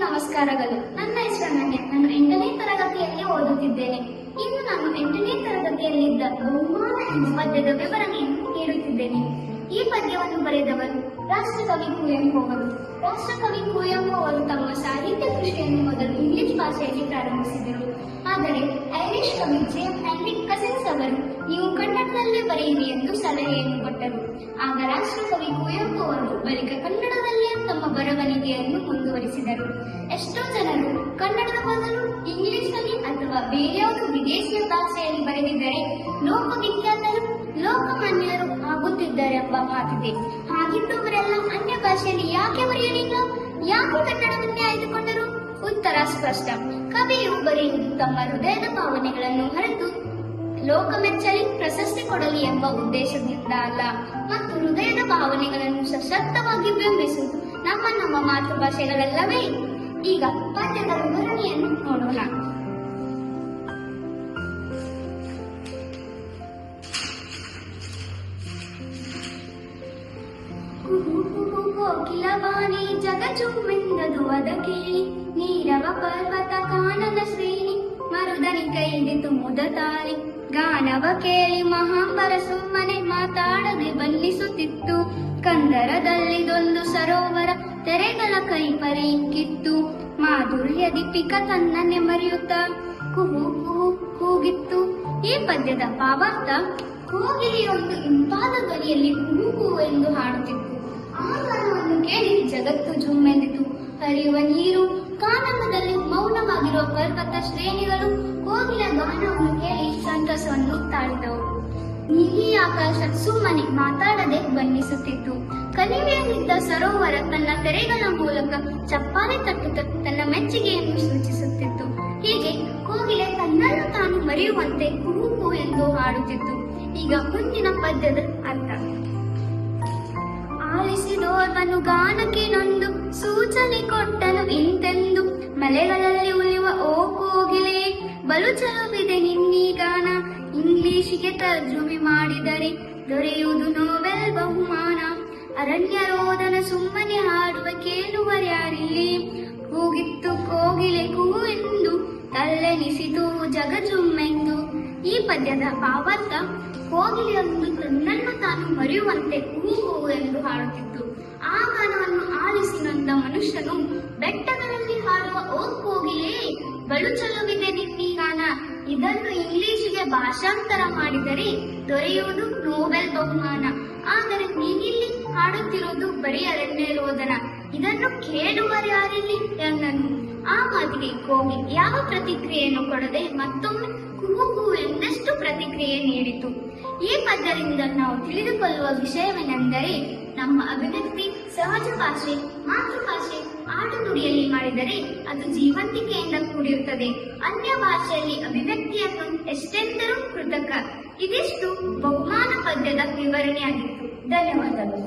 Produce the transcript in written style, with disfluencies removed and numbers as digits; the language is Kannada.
ನಮಸ್ಕಾರಗಳು. ನನ್ನ ಹೆಸರು ಅನನ್ಯ. ನಾನು 8ನೇ ತರಗತಿಯಲ್ಲಿ ಓದುತ್ತಿದ್ದೇನೆ. ಇಂದು ನಾನು 8ನೇ ತರಗತಿಯಲ್ಲಿದ್ದ ಬಹುಮಾನ ಎಂಬ ಪದ್ಯದ ವಿವರಣೆಯನ್ನು ನೀಡುತ್ತಿದ್ದೇನೆ. ಈ ಪದ್ಯವನ್ನು ಬರೆದವರು ರಾಷ್ಟ್ರಕವಿ ಕುವೆಂಪು ಅವರು. ರಾಷ್ಟ್ರಕವಿ ಕುವೆಂಪು ಅವರು ತಮ್ಮ ಸಾಹಿತ್ಯ ಕೃಷಿಯನ್ನು ಮೊದಲು ಇಂಗ್ಲಿಷ್ ಭಾಷೆಯಲ್ಲಿ ಪ್ರಾರಂಭಿಸಿದರು. ಆದರೆ ಐರಿಷ್ ಕವಿ ಜೇಮ್ಸ್ ಹೆನ್ರಿಕ್ ಕಸಿನ್ಸ್ ಅವರು ನೀವು ಕನ್ನಡದಲ್ಲೇ ಬರೆಯಿರಿ ಎಂದು ಸಲಹೆಯನ್ನು ಕೊಟ್ಟರು. ಆಗ ರಾಷ್ಟ್ರಕವಿ ಕುವೆಂಪು ಅವರು ಬಳಿಕ ಕನ್ನಡದಲ್ಲೇ ತಮ್ಮ ಬರವಣಿಗೆಯನ್ನು ಮುಂದುವರಿಸಿದರು. ಎಷ್ಟೋ ಜನರು ಕನ್ನಡದ ಬದಲು ಇಂಗ್ಲಿಷ್ನಲ್ಲಿ ಅಥವಾ ಬೇರ್ಯಾವುದು ವಿದೇಶಿಯ ಭಾಷೆಯಲ್ಲಿ ಬರೆದಿದ್ದರೆ ಲೋಕವಿಖ್ಯಾತರು ಲೋಕಮಾನ್ಯರು ಆಗುತ್ತಿದ್ದಾರೆಂಬ ಮಾತಿದೆ. ಹಾಗಿದ್ದವರೆಲ್ಲ ಅನ್ಯ ಭಾಷೆಯಲ್ಲಿ ಯಾಕೆ ಬರೆಯಲಿಲ್ಲ? ಯಾಕೆ ಕನ್ನಡವನ್ನೇ ಆಯ್ದುಕೊಂಡರು? ಉತ್ತರ ಸ್ಪಷ್ಟ. ಕವಿಯು ಬರೆಯುವುದು ತಮ್ಮ ಹೃದಯದ ಭಾವನೆಗಳನ್ನು ಹೊರತು ಲೋಕ ಮೆಚ್ಚಲಿ ಪ್ರಶಸ್ತಿ ಕೊಡಲಿ ಎಂಬ ಉದ್ದೇಶದಿಂದ ಅಲ್ಲ. ಮತ್ತು ಹೃದಯದ ಭಾವನೆಗಳನ್ನು ಸಶಕ್ತವಾಗಿ ಬಿಂಬಿಸುವುದು ನಮ್ಮ ಮಾತೃಭಾಷೆಗಳಲ್ಲವೇ? ಈಗ ಪದ್ಯದ ವಿವರಣೆಯನ್ನು ನೋಡೋಣ. ಕೋಕಿಲವಾಣಿ ಜಗಜುಮ್ಮೆಂದದು ಅದ ಕೇಳಿ, ನೀರವ ಪರ್ವತ ಕಾನನ ಶ್ರೇಣಿ ಮರುದನಿ ಕೈದಿತು ಮುದ ತಾಳಿ, ಗಾನವ ಕೇಳಿ ಮಹಾಂಬರ ಸುಮ್ಮನೆ ಮಾತಾಡದೆ ಬಣ್ಣಿಸುತ್ತಿತ್ತು, ಕಂದರದಲ್ಲಿದೊಂದು ಸರೋವರ ತೆರೆಗಳ ಕೈಪರಿ ಕಿತ್ತು, ಮಾಧುರ್ಯ ದೀಪಿಕ ತನ್ನನ್ನೇ ಮರೆಯುತ್ತ ಕುಹು ಕುಹು ಕೂಗಿತ್ತು. ಈ ಪದ್ಯದ ಭಾವಾರ್ಥ: ಕೋಗಿಲೆಯೊಂದು ಇಂಪಾದ ಧ್ವನಿಯಲ್ಲಿ ಕುಹು ಕುಹು ಎಂದು ಹಾಡುತ್ತಿತ್ತು. ಆ ಗಾನವನ್ನು ಕೇಳಿ ಜಗತ್ತು ಜುಮ್ಮೆಂದಿತು. ಹರಿಯುವ ನೀರು, ಕಾನನದಲ್ಲಿ ಮೌನವಾಗಿರುವ ಪರ್ವತ ಶ್ರೇಣಿಗಳು ಕೋಗಿಲ ಗಾನವನ್ನು ಕೇಳಿ ಸಂತಸವನ್ನು ತಾಳಿದವು. ನೀಲಿ ಆಕಾಶ ಸುಮ್ಮನೆ ಮಾತಾಡದೆ ಬಣ್ಣಿಸುತ್ತಿತ್ತು. ಕಣಿವೆಯಲ್ಲಿದ್ದ ಸರೋವರ ತನ್ನ ತೆರೆಗಳ ಮೂಲಕ ಚಪ್ಪಾಳೆ ತಟ್ಟುತ್ತ ತನ್ನ ಮೆಚ್ಚುಗೆಯನ್ನು ಸೂಚಿಸುತ್ತಿತ್ತು. ಹೀಗೆ ಕೋಗಿಲೆ ತನ್ನನ್ನು ತಾನು ಮರೆಯುವಂತೆ ಕುಹು ಕುಹು ಎಂದು ಹಾಡುತ್ತಿತ್ತು. ಈಗ ಮುಂದಿನ ಪದ್ಯದ ಅರ್ಥ: ಆಲಿಸಿದೋರ್ವನು ಗಾನಕ್ಕೆ ನೊಂದು ಸೂಚನೆ ಕೊಟ್ಟನು ಇಂತೆಂದು, ಮಲೆಗಳಲ್ಲಿ ಉಳಿಯುವ ಓ ಕೋಗಿಲೆ ಬಲು ಚಲುವಿದೆ ನಿನ್ನೀ ಗಾನ, ಇಂಗ್ಲಿಷಿಗೆ ತರ್ಜುಮೆ ಮಾಡಿದರೆ ದೊರೆಯುವುದು ನೋಬೆಲ್ ಬಹುಮಾನ, ಅರಣ್ಯ ರೋದನ ಸುಮ್ಮನೆ ಹಾಡುವ ಕೇಳುವರ್ಯಾರಿಲ್ಲಿ, ಕೂಗಿತ್ತು ಕೋಗಿಲೆ ಕೂಗು ಎಂದು ತಲ್ಲೆನಿಸಿತು ಜಗಜುಮ್ಮೆಂದು. ಈ ಪದ್ಯದ ಭಾವಾರ್ಥ: ಕೋಗಿಲೆಯೊಂದು ತನ್ನನ್ನು ತಾನು ಮರೆಯುವಂತೆ ಕೂಗು ಕೂಗು ಎಂದು ಹಾಡುತ್ತಿತ್ತು. ಆ ಗಾನವನ್ನು ಆಲಿಸಿ ನೊಂದ ಮನುಷ್ಯನು ಬೆಟ್ಟಗಳಲ್ಲಿ ಹಾಡುವ ಓ ಕೋಗಿಲೆ ಬಲು ಚಲುವಿದೆ ನಿನ್ನೀ ಗಾನ, ಇದನ್ನು ಇಂಗ್ಲಿಷಿಗೆ ಭಾಷಾಂತರ ಮಾಡಿದರೆ ದೊರೆಯುವುದು ನೋಬೆಲ್ ಬಹುಮಾನ, ಆದರೆ ನೀನಿಲ್ಲಿ ಹಾಡುತ್ತಿರುವುದು ಬರೀ ಅರಣ್ಯ ರೋದನ, ಇದನ್ನು ಕೇಳುವರ್ಯಾರಿಲ್ಲಿ ಎಂದನು. ಆ ಮಾತಿಗೆ ಕೋಗಿ ಯಾವ ಪ್ರತಿಕ್ರಿಯೆಯನ್ನು ಕೊಡದೆ ಮತ್ತೊಮ್ಮೆ ಕುಹು ಕುಹು ಎಂದಷ್ಟು ಪ್ರತಿಕ್ರಿಯೆ ನೀಡಿತು. ಈ ಪದ್ಯದಿಂದ ನಾವು ತಿಳಿದುಕೊಳ್ಳುವ ವಿಷಯವೇನೆಂದರೆ, ನಮ್ಮ ಅಭಿವ್ಯಕ್ತಿ ಸಹಜ ಭಾಷೆ ಮಾತೃಭಾಷೆ ಆಡುನುಡಿಯಲ್ಲಿ ಮಾಡಿದರೆ ಅದು ಜೀವಂತಿಕೆಯಿಂದ ಕೂಡಿರುತ್ತದೆ. ಅನ್ಯ ಭಾಷೆಯಲ್ಲಿ ಅಭಿವ್ಯಕ್ತಿಯನ್ನು ಎಷ್ಟೆಂದರೂ ಕೃತಕ. ಇದಿಷ್ಟು ಬಹುಮಾನ ಪದ್ಯದ ವಿವರಣೆಯಾಗಿತ್ತು. ಧನ್ಯವಾದಗಳು.